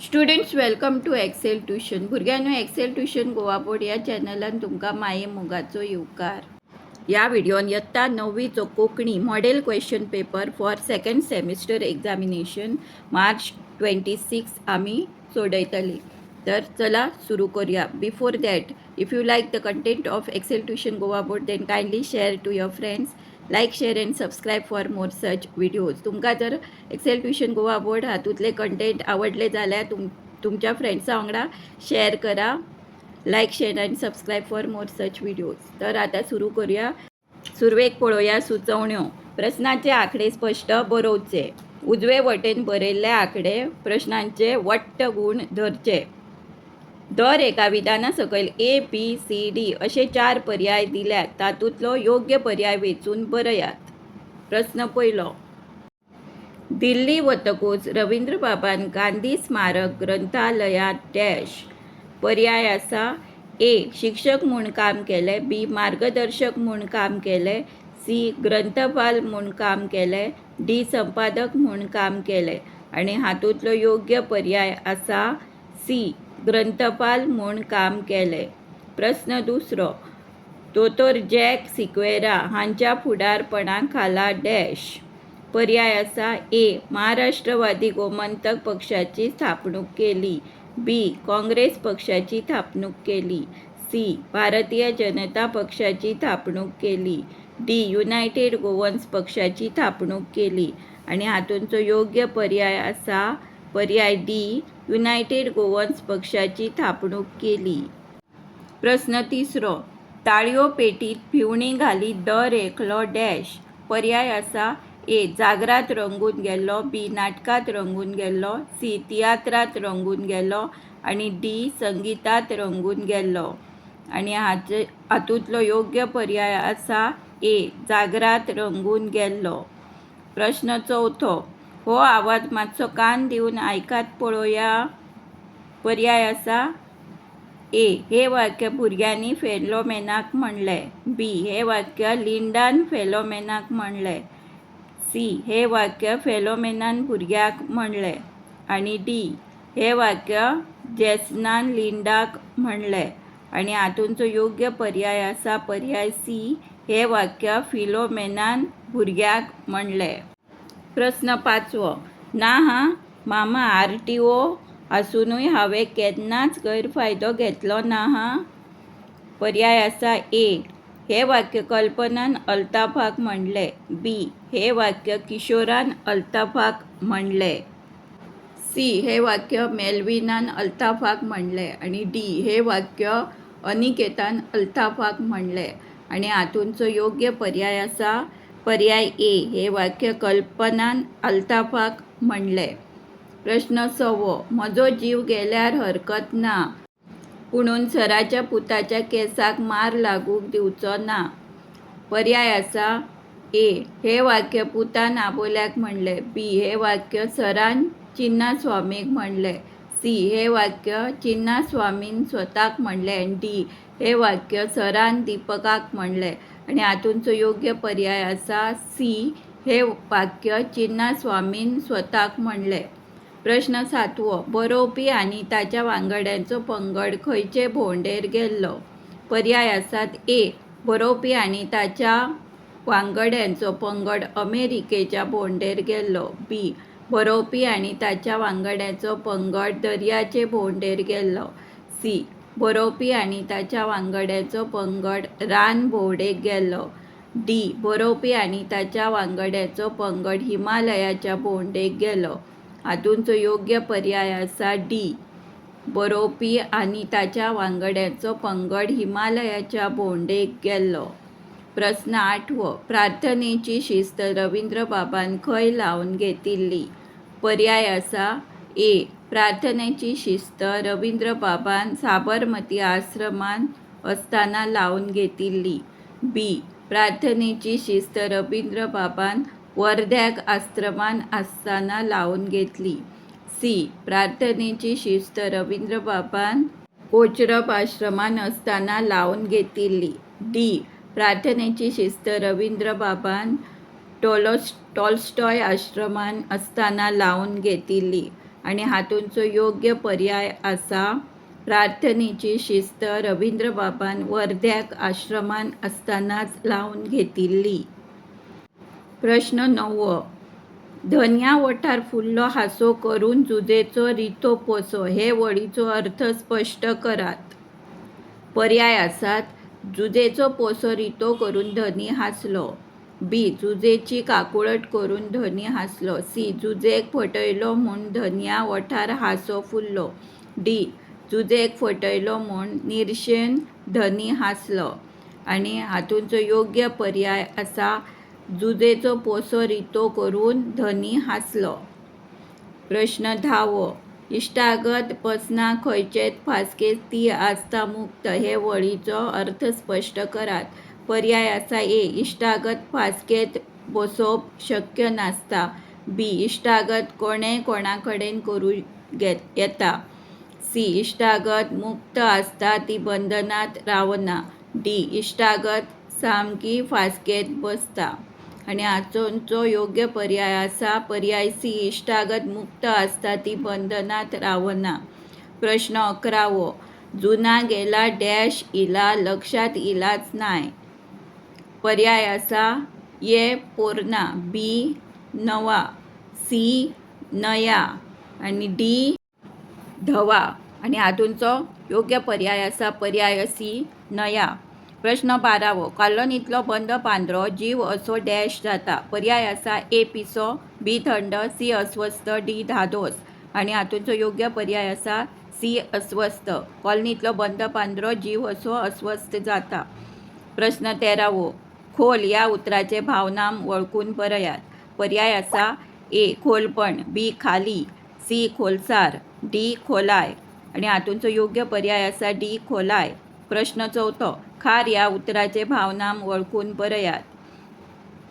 Students welcome to Excel tuition. भुरग्यांनो, Excel tuition Goa board या चॅनलान तुमकां माये मोगाचो येवकार. या व्हिडिओन इयत्ता 9वीचो Konkani model question paper for second semester examination March 26 आमी सोडयतली. तर चला सुरू करूया. Before that, if you like the content of Excel tuition Goa board then kindly share to your friends. Like, share and subscribe for more such videos. तुमकां जर Excel tuition Goa board हातूंतले content आवडले जाल्यार तुमच्या फ्रेंड्सां वांगडा शेअर करा. Like, share and subscribe for more such videos. तर आता सुरू करूया. सुरवेक पळोवया सुचोवण्यो. प्रश्नाचे आकडे स्पष्ट बरोवचे. उजवे वटेन बरयल्ले आकडे प्रश्नांचे वट्ट गुण धरचे. दर एका विधाना सकयल ए, बी, सी, डी असे 4 पर्याय दिल्यात. तातूंतलो योग्य पर्याय वेचून बरयात. प्रश्न पयलो. दिल्ली वतकूच रवींद्र बाबान गांधी स्मारक ग्रंथालयात डॅश. पर्याय आसा ए. शिक्षक म्हूण काम केलें, बी. मार्गदर्शक म्हूण काम केलें, सी. ग्रंथपाल म्हूण काम केलें, डी. संपादक म्हूण काम केलें. आणि हातूंतलो योग्य पर्याय आसा सी. ग्रंथपाल म्हूण काम केलें. प्रश्न दुसरो. दोतोर जॅक सिक्वेरा हांच्या फुडारपणा खाला डॅश. पर्याय आसा ए. महाराष्ट्रवादी गोमंतक पक्षाची स्थापणूक केली, बी. काँग्रेस पक्षाची स्थापणूक केली, सी. भारतीय जनता पक्षाची स्थापणूक केली, डी. युनायटेड गोवन्स पक्षाची स्थापणूक केली. आणि हातूंचो योग्य पर्याय आसा पर्याय डी. युनायटेड गोवन्स पक्षाची स्थापणूक केली. प्रश्न तिसरो. ताळयो पेटीत भिवणी घालीत दर एकलो डॅश. पर्याय आसा ए. जागरात रंगून गेल्लो, बी. नाटकात रंगून गेल्लो, सी. तियात्रात रंगून गेल्लो आणि डी. संगीतात रंगून गेल्लो. आणि हातूंतलो योग्य पर्याय आसा ए. जागरात रंगून गेल्लो. प्रश्न चौथो. हो आवाज मातसो कान दिवन आयकात पळोवया. पर्याय आसा ए. हे वाक्य भुरग्यांनी फेलोमेनाक म्हणलें, बी. हे वाक्य लिंडान फेलोमेनाक म्हणलें, सी. हे वाक्य फेलोमेनान भुरग्याक म्हणलें आणि डी. हे वाक्य जॅसनान लिंडाक म्हणलें. आणि हातूंचो योग्य पर्याय आसा पर्याय सी. हे वाक्य फिलोमेनान भुरग्याक म्हणलें. प्रश्न पांचवो. ना हा मामा आर.टी.ओ. आसुनूय हांवें केन्नाच गैरफायदो घेतलो ना हा. पर्याय आसा ए. हे वाक्य कल्पनान अल्ताफाक म्हणलें, बी. हे वाक्य किशोरान अल्ताफाक म्हणलें, सी. हे वाक्य मेल्विनान अल्ताफाक म्हणलें आणि डी. हे वाक्य अनिकेतान अल्ताफाक म्हणलें. आणि हातूंचो योग्य पर्याय आसा पर्याय ए. हे वाक्य कल्पनान अल्ताफाक म्हणलें. प्रश्न सवो. म्हजो जीव गेल्यार हरकत ना, पुणून सराच्या पुताच्या केसाक मार लागूंक दिवचो ना. पर्याय आसा ए. हे वाक्य पुतान आबोल्याक म्हणलें, बी. हे वाक्य सरान चिन्नास्वामीक म्हणलें, सी. हे वाक्य चिन्नास्वामीन स्वताक म्हणलें आणि डी. हे वाक्य सरान दीपकाक म्हणलें. आणि हातूंचो योग्य पर्याय आसा सी. हे वाक्य चिन्नास्वामीन स्वताक म्हणलें. प्रश्न सातवो. बरोवपी आनी ताच्या वांगड्यांचो पंगड खंयचे भोंवडेर गेल्लो. पर्याय आसात ए. बरोवपी आनी ताच्या वांगड्यांचो पंगड अमेरिकेच्या भोंवडेर गेल्लो, बी. बरोवपी आनी ताच्या वांगड्यांचो पंगड दर्याचे भोंवडेर गेल्लो, सी. बरोवपी आनी ताच्या वांगड्यांचो पंगड रान भोंवडेक गेल्लो, डी. बरोवपी आनी ताच्या वांगड्यांचो पंगड हिमालयाच्या भोंवडेक गेलो. हातूंचो योग्य पर्याय आसा डी. बरोवपी आनी ताच्या वांगड्यांचो पंगड हिमालयाच्या भोंवडेक गेल्लो. प्रश्न आठवो. प्रार्थनेची शिस्त रवींद्र बाबान खंय लावन घेतिल्ली. पर्याय आसा ए. प्रार्थनेची शिस्त रवींद्र बाबान साबरमती आश्रमान असताना लावन घेतिल्ली, बी. प्रार्थनेची शिस्त रवींद्र बाबान वर्ध्याक आश्रमान आसतना लावन घेतली, सी. प्रार्थनेची शिस्त रवींद्र बाबान कोचरब आश्रमान असताना लावन घेतिल्ली, डी. प्रार्थनेची शिस्त रवींद्र बाबान टॉल्स्टॉय आश्रमान असताना लावन घेतिल्ली. आणि हातूंचो योग्य पर्याय आसा प्रार्थनेची शिस्त रवींद्र बाबान वर्ध्याक आश्रमान असतानाच लावन घेतिल्ली. प्रश्न 9. धन्या वठार फुल्लो हांसो करून जुजेचो रितो पोसो हे वळीचो अर्थ स्पश्ट करात. पर्याय आसात. जुजेचो पोसो रितो करून धनी हांसलो. बी. जुजेची काकुळट करून धनी हांसलो. सी. जुजेक फटयलो म्हूण धन्या वठार हांसो फुल्लो. डी. जुजेक फटयलो म्हूण निरशेन धनी हांसलो. आणि हातूंचो योग्य पर्याय आसा जुजेचो पोसो रितो करून धनी हांसलो. प्रश्न 10. इश्टागत बसना खंयचेच फासकेत ती आसता मुक्त हे वळीचो अर्थ स्पश्ट करात. पर्याय आसा ए. इश्टागत फासकेत बसोवप शक्य नासता. बी. इश्टागत कोणेय कोणा कडेन करूं येता. सी. इश्टागत मुक्त आसता ती बंधनात रावना. डी. इश्टागत सामकी फासकेत बसता. आणि हातूंचो योग्य पर्याय आसा पर्याय सी. इश्टागत मुक्त आसता ती बंधनात रावना. प्रश्न 11. जुना गेला डॅश इला लक्षात इलाच नाय. पर्याय आसा ए. पोरना. बी. नवा. सी. नया. आणि डी. धवा. आणि हातूंचो योग्य पर्याय आसा पर्याय सी. नया. प्रश्न 12. कॉलनीतलो बंद पांढरो जीव असो डॅश जाता. पर्याय आसा ए. पिसो. बी. थंड. सी. अस्वस्थ. डी. धादोस. आणि हातूंचो योग्य पर्याय आसा सी. अस्वस्थ. कॉलनीतलो बंद पांढरो जीव असो अस्वस्थ जाता. प्रश्न 13. खोल या उतराचे भावनाम वळखून बरयात. पर्याय आसा ए. खोलपण. बी. खाली. सी. खोलसार. डी. खोलाय. आणि हातूंचो योग्य पर्याय आसा डी. खोलाय. प्रश्न 14. खार या उतराचे भावनाम वळखून बरयात.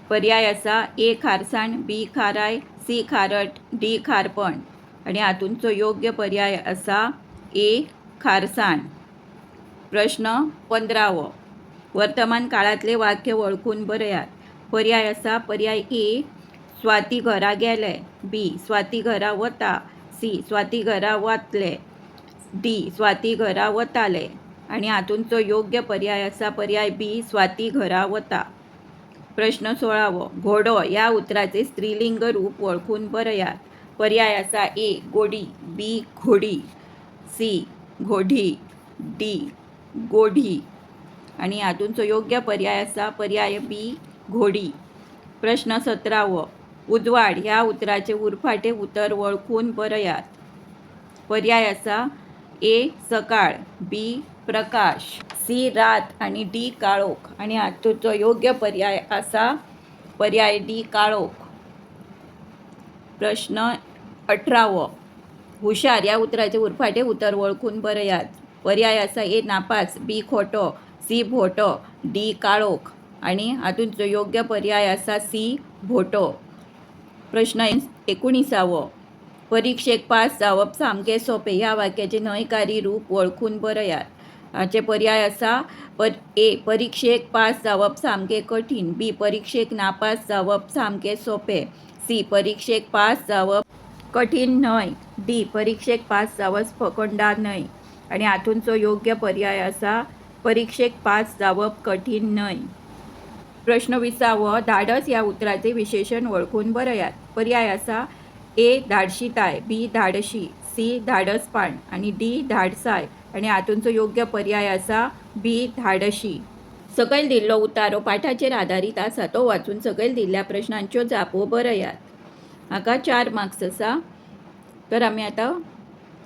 पर्याय आसा ए. खारसाण. बी. खाराय. सी. खारट. डी. खारपण. आणि हातूंचो योग्य पर्याय आसा ए. खारसाण. प्रश्न 15. वर्तमान काळातले वाक्य वळखून बरयात. पर्याय आसा पर्याय ए. स्वाती घरा गेले. बी. स्वाती घरा वता. सी. स्वाती घरा वतले. डी. स्वाती घरा वताले. आणि हातूंचो योग्य पर्याय आसा पर्याय बी. स्वाती घरा वता. प्रश्न 16. घोडो या उतराचे स्त्रीलिंग रूप वळखून बरयात. पर्याय आसा ए. गोडी. बी. घोडी. सी. घोडी. डी. गोढी. आणि हातूंचो योग्य पर्याय आसा पर्याय बी. घोडी. प्रश्न 17. उजवाड ह्या उतराचे उरफाटे उतर वळखून बरयात. पर्याय आसा ए. सकाळ. बी. प्रकाश. सी. रात. आणि डी. काळोख. आणि हातूंचो योग्य पर्याय आसा पर्याय डी. काळोख. प्रश्न 18. हुशार या उतराचे उरफाटे उतर वळखून बरयात. पर्याय आसा ए. नापास. बी. खोटो. सी. भोटो. डी. काळोख. आणि हातूंचो योग्य पर्याय आसा सी. भोटो. प्रश्न 19. परीक्षेक पास जावप सामकें सोंपें ह्या वाक्याचे न्हयकारी रूप वळखून बरयात. हाचे पर्याय आसा ए. परीक्षेक पास जावप सामकें कठीण. बी. परीक्षेक नापास जावप सामकें सोंपें. सी. परीक्षेक पास जावप कठीण न्हय. डी. परीक्षेक पास जावप फकंडा न्हय. आणि हातूंचो योग्य पर्याय आसा परीक्षेक पास जावप कठीण न्हय. प्रश्न 20. धाडस या उतराचे विशेषण वळखून बरयात. पर्याय आसा ए. धाडशीताय. बी. धाडशी. सी. धाडसपण. आणि डी. धाडसाय. आणि हातूंचो योग्य पर्याय आसा बी. धाडशी. सकयल दिल्लो उतारो पाठाचेर आदारीत आसा तो वाचून सकयल दिल्ल्या प्रश्नांच्यो जापो बरयात. हाका 4 मार्क्स आसा. तर आमी आतां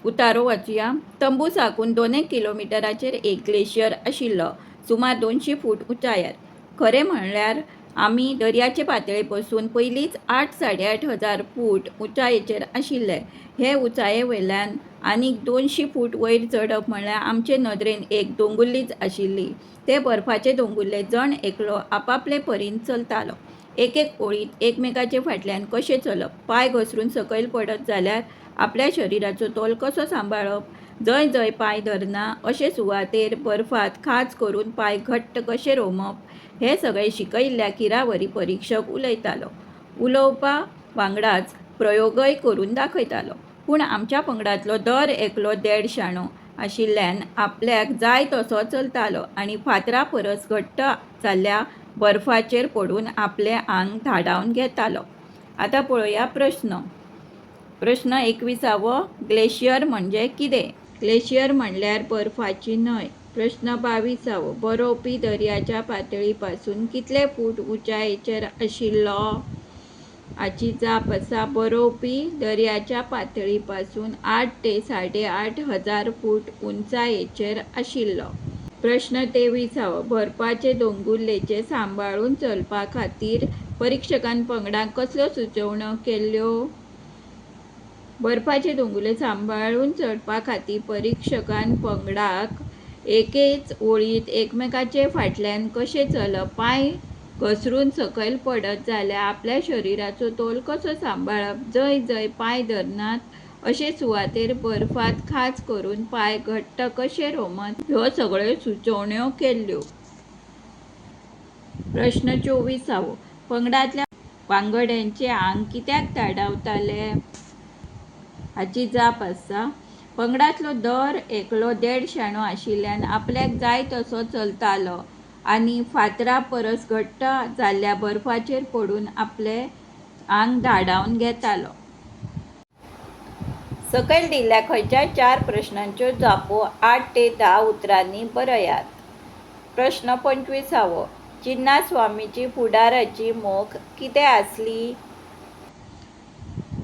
उतारो वाचूया. तंबू साकून 2 किलोमिटराचेर एक ग्लेशियर आशिल्लो सुमार 200 फूट उंचायेर. खरें म्हणल्यार आमी दर्याचे पातळे पसून पयलींच 8-8.5 हजार फूट उंचायेचेर आशिल्ले. हे उंचाये वयल्यान आनीक 200 फूट वयर चडप म्हणल्यार आमचे नदरेन एक दोंगुल्लीच आशिल्ली. ते बर्फाचे दोंगुल्ले जण एकलो आपापले परीन चलतालो. एक ओळीत एकमेकाचे फाटल्यान कशें चलप. पांय घसरून सकयल पडत जाल्यार आपल्या शरिराचो तोल कसो सांबाळप. जंय जंय पांय धरना अशे सुवातेर बर्फात खाच करून पांय घट्ट कशे रोमप हे सगळे शिकयिल्ल्या किरावरी परीक्षक उलयतालो. उलोवपा वांगडाच प्रयोगय करून दाखयतालो. पूण आमच्या पंगडांतलो दर एकलो देड शाणो आशिल्ल्यान आपल्याक जाय तसो चलतालो आनी फातरा परस घट्ट जाल्ल्या बर्फाचेर पडून आपलें आंग धाडावन घेतालो. आतां पळोवया प्रश्न. प्रश्न 21 ग्लेशियर म्हणजे कितें? ग्लेशियर म्हणल्यार बर्फाची न्हंय. प्रश्न 22 बरोवपी दर्याच्या पातळीपासून कितले फूट उंचायेचेर आशिल्लो? हाची जाप आसा बरोवपी दर्याच्या पातळीपासून 8 ते 8,500 फूट उंचायेचेर आशिल्लो. प्रश्न 23 बर्फाचे दोंगुल्लेचे सांबाळून चलपा खातीर परीक्षकान पंगडांक कसल्यो सुचोवण्यो केल्यो? बर्फाचे दोंगुल्ले सांबाळून चडपा खातीर परीक्षकान पंगडाक एकेच ओळीत एकमेकाचे फाटल्यान कशें चलप, पांय घसरून सकयल पडत जाल्यार आपल्या शरिराचो तोल कसो सांबाळप, जंय जंय पांय धरनात अशे सुवातेर बर्फांत खांच करून पांय घट्ट कशे रोमत, ह्यो सगळ्यो सुचोवण्यो केल्ल्यो. प्रश्न 24 पंगडांतल्या वांगड्यांचे आंग कित्याक धाडावताले? हाची जाप आसा पंगडांतलो दर एकलो देड शाणो आशिल्ल्यान आपल्याक जाय तसो चलतालो आनी फातरा परस घट्ट जाल्ल्या बर्फाचेर पडून आपलें आंग धाडावन घेतालो. सकयल दिल्ल्या खंयच्याय 4 प्रश्नांच्यो जापो 8 ते 10 उतरांनी बरयात. प्रश्न 25 चिन्नास्वामीची फुडाराची मोख कितें आसली?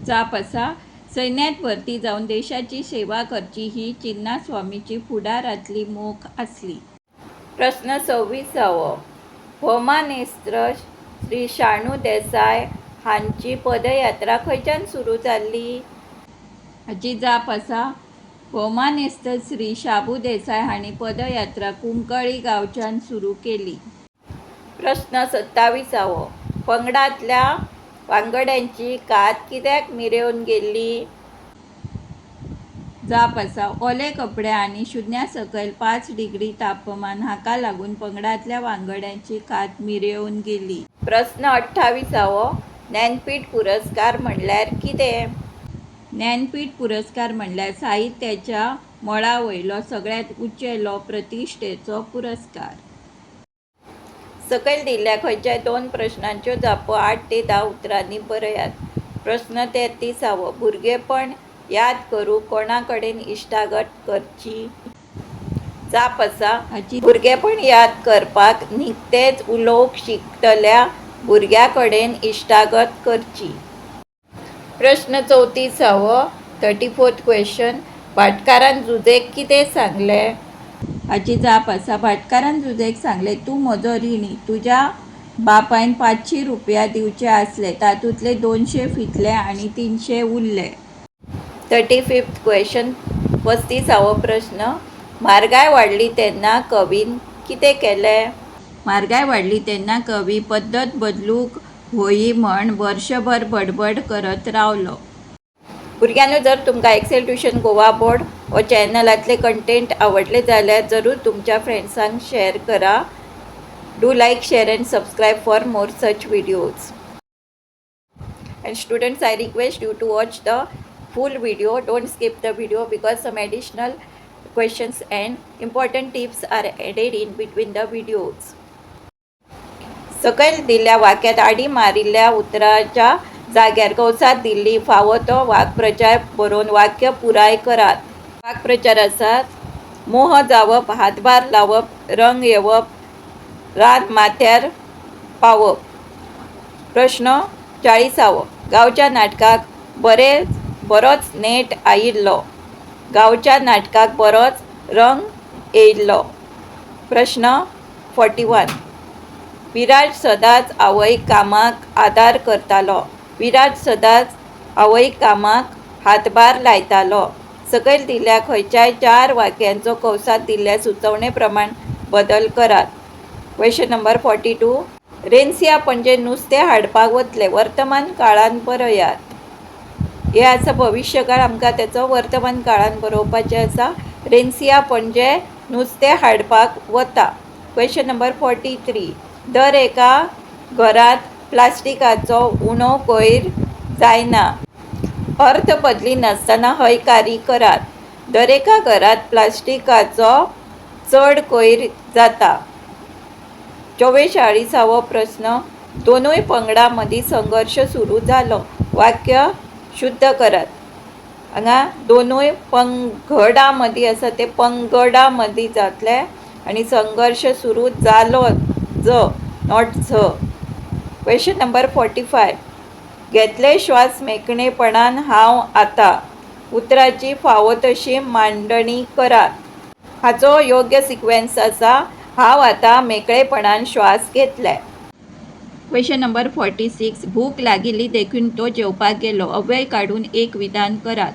जाप आसा सैन्यांत भरती जावन देशाची सेवा करची ही चिन्नास्वामीची फुडारांतली मोख आसली. प्रश्न 26 भौमानेस्त्र श्री शाणू देसाय हांची पदयात्रा खंयच्यान सुरू जाल्ली? हाची जाप आसा भौमानेस्त्र श्री शाबू देसाय हांणी पदयात्रा कुंकळी गांवच्यान सुरू केली. प्रश्न 27 पंगडांतल्या वांगड्यांची कात कित्याक मिरेवन गेल्ली? जाप आसा ओले कपडे आनी शुन्या सकयल 5 डिग्री तापमान हाका लागून पंगडांतल्या वांगड्यांची कात मिरेवन गेली. प्रश्न 28 ज्ञानपीठ पुरस्कार म्हणल्यार कितें? ज्ञानपीठ पुरस्कार म्हणल्यार साहित्याच्या मळा वयलो सगळ्यांत उंचेलो प्रतिश्ठेचो पुरस्कार. सकयल दिल्ल्या खंयच्याय 2 प्रश्नांच्यो जापो 8 ते 10 उतरांनी बरयात. प्रश्न 33 भुरगेपण याद करूंक कोणा कडेन इश्टागत करची? जाप आसा भुरगेपण याद करपाक निकतेच उलोवंक शिकतल्या भुरग्या कडेन इश्टागत करची. प्रश्न 34 34th क्वेश्चन भाटकारान जुजेक कितें सांगलें? हाची जाप आसा भाटकारान जुजेक सांगलें तूं म्हजो रिणी, तुज्या बापायन 500 रुपया दिवचे आसले, तातूंतले 200 फितले आनी 300 उरले. 35th क्वेश्चन 35 प्रश्न म्हारगाय वाडली तेन्ना कवीन कितें केलें? म्हारगाय वाडली तेन्ना कवी पद्दत बदलूंक होई म्हण वर्षभर बडबड करत रावलो. भुरग्यांनो जर तुमकां एक्सेल ट्युशन गोवा बोर्ड हो चॅनलांतले कंटेंट आवडले जाल्यार जरूर तुमच्या फ्रेंड्सांक शेअर करा. Do like, share and subscribe for more such videos. And students, I request you to watch the full video. Don't skip the video because some additional questions and important tips are added in between the videos. सकयल दिल्ल्या वाक्यात आडी मारिल्ल्या उतराच्या जाग्यार कौसात दिल्ली फावो तो वाक्प्रचार बरोवन वाक्य पुराय करात. वाक्प्रचार आसात मोह जावप, हातभार लावप, रंग येवप, रात माथ्यार पावप. प्रश्न 40 गांवच्या नाटकाक बरोच नेट आयिल्लो. गांवच्या नाटकाक बरोच रंग येयल्लो. प्रश्न 41 विराज सदांच आवय कामाक आदार करतालो. विराज सदांच आवय कामाक हातभार लायतालो. सकयल दिल्ल्या खंयच्याय 4 वाक्यांचो कौसात दिल्ल्या सुचोवणे प्रमाण बदल करात. क्वेश्चन नंबर 42 रेन्सिया पणजे नुस्तें हाडपाक वतले. वर्तमान काळान बरयात. हे आसा भविष्यकाळ, आमकां तेचो वर्तमान काळान बरोवपाचें आसा. रेन्सिया पणजे नुस्तें हाडपाक वता. क्वेश्चन नंबर 43 दर एका घरांत प्लास्टिकाचो उणो कोयर जायना. अर्थ बदली नासतना हयकारी करात. दरेका घरात प्लास्टिकाचो चड कोयर जाता. 44वो प्रश्न. दोनूय पंगडा मदीं संघर्ष सुरू जालो. वाक्य शुद्ध करात. हांगा दोनूय पंगडा मदीं आसा ते पंगडा मदीं जातले आनी संघर्ष सुरू जालो नॉट झ. Question number 45. घेतले श्वास मेकळेपणान हांव आतां. उतराची फावो तशी मांडणी करात. हाचो योग्य सिक्वेन्स आसा हांव आतां मेकळेपणान श्वास घेतले. Question number 46. भूक लागिल्ली देखून तो जेवपाक गेलो. अव्यय काडून एक विधान करात.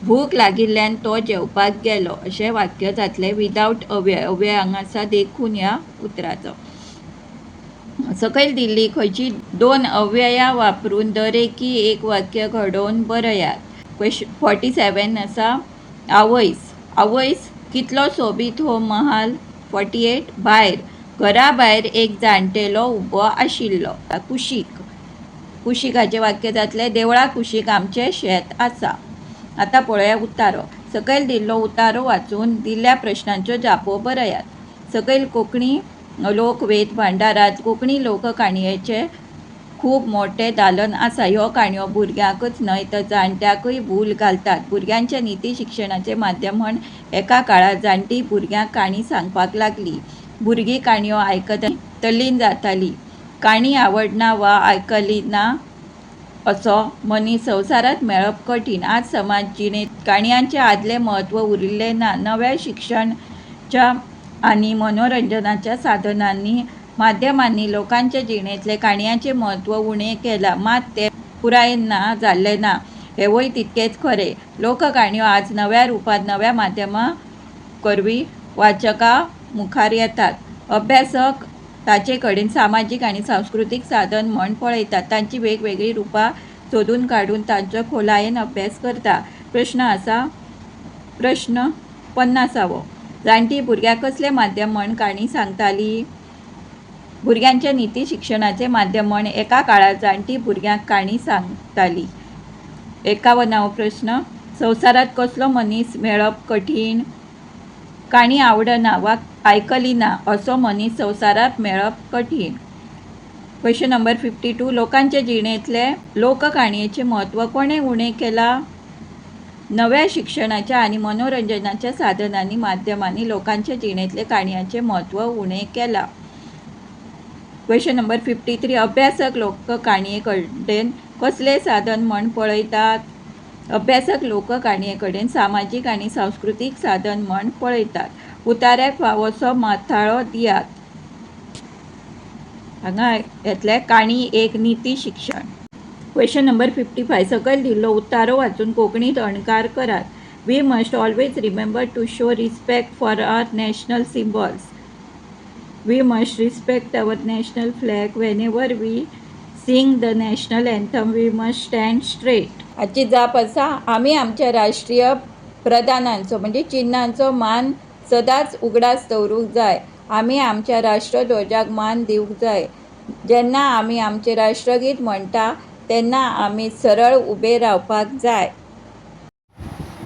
भूक लागिल्ल्यान तो जेवपाक गेलो अशें वाक्य जातलें विदाउट अव्यय. अव्यय हांगा आसा देखून ह्या उतराचो. सकयल दिल्ली खंयची दोन अव्ययां वापरून दरेकी एक वाक्य घडोवन बरयात. क्वेश्चन 47 आसा आवयस. आवयस कितलो सोबीत हो महाल. 48. भायर. घरा भायर एक जाणटेलो उबो आशिल्लो. कुशीक. कुशीकाचें वाक्य जातलें देवळा कुशीक आमचें शेत आसा. आतां पळोवया उतारो. सकयल दिल्लो उतारो वाचून दिल्ल्या प्रश्नांच्यो जापो बरयात. सकयल कोंकणी लोकवेद भांडारांत कोंकणी लोककाणयेचें खूब मोठें दालन आसा. ह्यो काणयो भुरग्यांकच न्हय तर जाणट्यांकय भूल घालतात. भुरग्यांच्या निती शिक्षणाचें माध्यम म्हण एका काळार जाणटी भुरग्यांक काणी सांगपाक लागली. भुरगीं काणयो आयकतना तल्लीन जातालीं. काणी आवडना वा आयकली ना असो मनीस संवसारांत मेळप कठीण. आज समाज जिणेंत काणयांचें आदलें म्हत्व उरिल्लें ना. नव्या शिक्षणाच्या आनी मनोरंजनाच्या साधनांनी माध्यमांनी लोकांच्या जिणेंतले काणयांचें म्हत्व उणें केलां. मात तें पुराय ना जाल्लें ना हेंवूय तितकेंच खरें. लोककाणयो आज नव्या रुपांत नव्या माध्यमां करवी वाचकां मुखार येतात. अभ्यासक ताचे कडेन सामाजीक आनी सांस्कृतीक साधन म्हण पळयतात. तांची वेगवेगळी रुपां सोदून काडून तांचो खोलायेन अभ्यास करता. प्रश्न आसा प्रश्न 50वो. जाणटी भुरग्यांक कसलें माध्यम म्हण काणी सांगतालीं. भुरग्यांच्या निती शिक्षणाचें माध्यम म्हण एका काळार जाणटी भुरग्यांक काणी सांगतालीं. 51वो प्रश्न. संवसारांत कसलो मनीस मेळप कठीण. काणी आवडना वा आयकली ना असो मनीस संवसारांत मेळप कठीण. Question number 52. लोकांच्या जिणेंतले लोककाणयेचें म्हत्व कोणें उणें केलां. नव्या शिक्षणाच्या आनी मनोरंजनाच्या साधनांनी माध्यमांनी लोकांच्या जिणेंतले काणयांचें म्हत्व उणें केलां. Question number 53. अभ्यासक लोककाणये कडेन कसलें साधन म्हण पळयतात. अभ्यासक लोककाणये कडेन सामाजीक आनी सांस्कृतीक साधन म्हण पळयतात. उतार्याक फावोसो माथाळो दियात. हांगा येतलें काणी एक निती शिक्षण. Question number 55. सकयल दिल्लो उतारो वाचून कोंकणींत अणकार करात. We must always remember to show respect for our national symbols. We must respect our national flag. Whenever we sing the national anthem we must stand straight. हाची जाप आसा आमी आमच्या राष्ट्रीय प्रधानांचो म्हणजे चिन्हांचो मान सदांच उगडास दवरूंक जाय. आमी आमच्या राष्ट्रध्वजाक मान दिवंक जाय. जेन्ना आमी आमचें राष्ट्रगीत म्हणटा तेन्ना आमी सरळ उबे रावपाक जाय.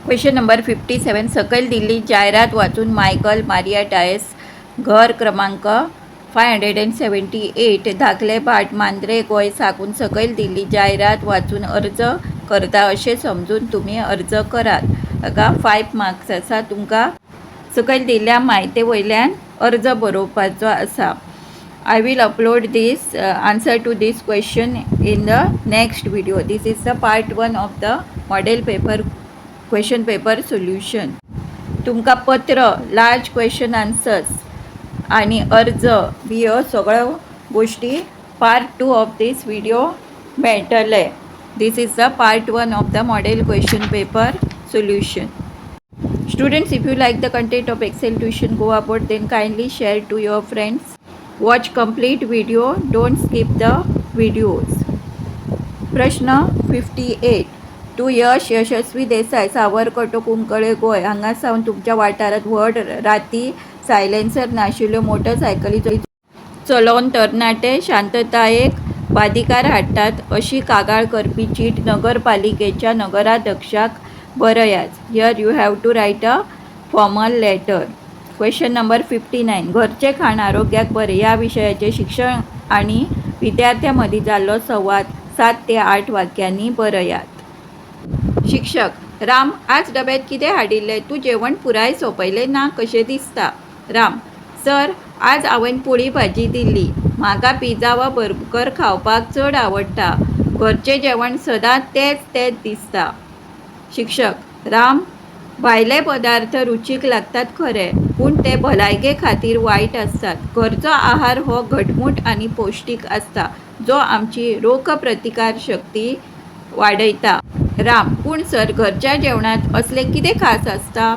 Question number 57. सकयल दिल्ली जायरात वाचून मायकल मारिया डायस घर क्रमांक 578 धाकले भाट मांद्रे गोंय साकून सकयल दिल्ली जायरात वाचून अर्ज करता अशें समजून तुमी अर्ज करात. हाका 5 मार्क्स आसा. तुमकां सकयल दिल्ल्या म्हायते वयल्यान अर्ज बरोवपाचो आसा. I will upload this answer to this question in the next video. This is the part 1 of the model paper question paper solution. तुमकां पत्र, लार्ज क्वेश्चन आन्सर्स आणि अर्ज ह्यो सगळ्यो गोष्टी part 2 of this video मेळटले. This is the part 1 of the model question paper solution. Students, if you like the content of Excel Tuition Goa board, then kindly share to your friends. Watch complete video. Don't skip the videos. प्रश्न 58. तू यशस्वी देसाय सावरकटो कुंकळे गोय हांगा सावन तुमच्या वाठारांत व्हड राती silencer नाशिल्ल्यो मोटरसायकली चलोवन तरणाटे शांततायेक वादिकार हाडटात अशी कागाळ करपी चीट नगरपालिकेच्या नगराध्यक्षाक बरयात. Here you have to write a formal letter. Question number 59. घरचे खाण आरोग्याक बरे या विशयाचे शिक्षण आणि विद्यार्थ्यांमध्ये जाल्लो संवाद 7 ते 8 वाक्यांनी बरयात. शिक्षक: राम, आज डब्यात कितें हाडिल्लें? तूं जेवण पुराय सोंपयलें ना कशें दिसता? राम: सर, आज हांवें पोळी भाजी दिल्ली. म्हाका पिझ्झा वा बर्गर खावपाक चड आवडटा. घरचें जेवण सदांच तेंच दिसता. शिक्षक: राम, भायले पदार्थ रुचीक लागतात खरें, पूण ते भलायके खातीर वायट आसतात. घरचो आहार हो घटमूट आनी पौश्टीक आसता, जो आमची रोगप्रतिकार शक्ती वाडयता. राम: पूण सर, घरच्या जेवणात असलें कितें खास आसता?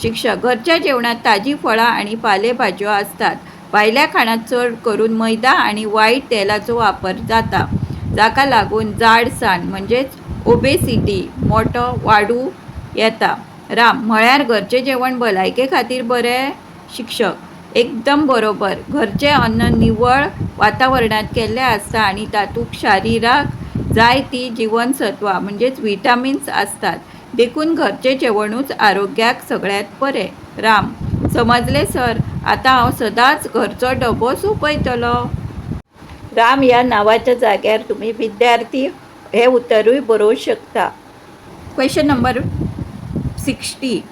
शिक्षक: घरच्या जेवणात ताजी फळां आनी पालेभाज्यो आसतात. भायल्या खाणात चड करून मैदा आनी वायट तेलाचो वापर जाता, जाका लागून जाडसाण म्हणजेच ओबेसिटी मोठो वाडूं येता. राम: म्हळ्यार घरचें जेवण भलायके खातीर बरें? शिक्षक: एकदम बरोबर. घरचें अन्न निवळ वातावरणात केल्लें आसता आनी तातूंत शरिराक जाय ती जीवनसत्वां म्हणजेच विटामिन्स आसतात. देखून घरचें जेवणूच आरोग्याक सगळ्यांत बरें. राम: समजलें सर. आतां हांव सदांच घरचो डबो सोंपयतलों. राम ह्या नांवाच्या जाग्यार तुमी विद्यार्थी हें उतरूय बरोवंक शकता. Question number 60.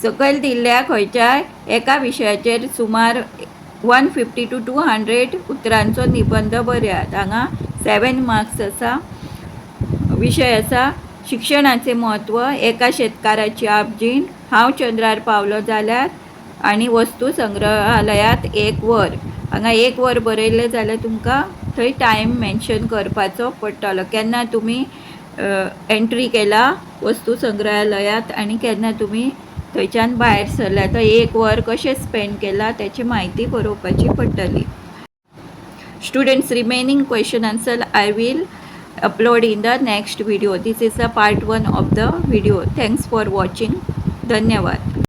सकयल दिल्ल्या खंयच्याय एका विशयाचेर सुमार 150 to 200 उतरांचो निबंध बरयात. हांगा 7 मार्क्स आसा. विशय आसा शिक्षणाचे महत्व, एका शेतकाराची आपजीण, हांव चंद्रार पावलो जाल्यार, आनी वस्तू संग्रहालयात 1 वर. हांगा 1 वर बरयल्लें जाल्यार तुमकां थंय टायम मेन्शन करपाचो पडटलो. केन्ना तुमी एंट्री केला वस्तू संग्रहालयात आनी केन्ना तुमी थंयच्यान भायर सरल्या, तो 1 वर कशें स्पेंड केला त्याची म्हायती बरोवपाची पडटली. Students, remaining question answer I will upload in the next video. This is a part 1 of the video. Thanks for watching. धन्यवाद.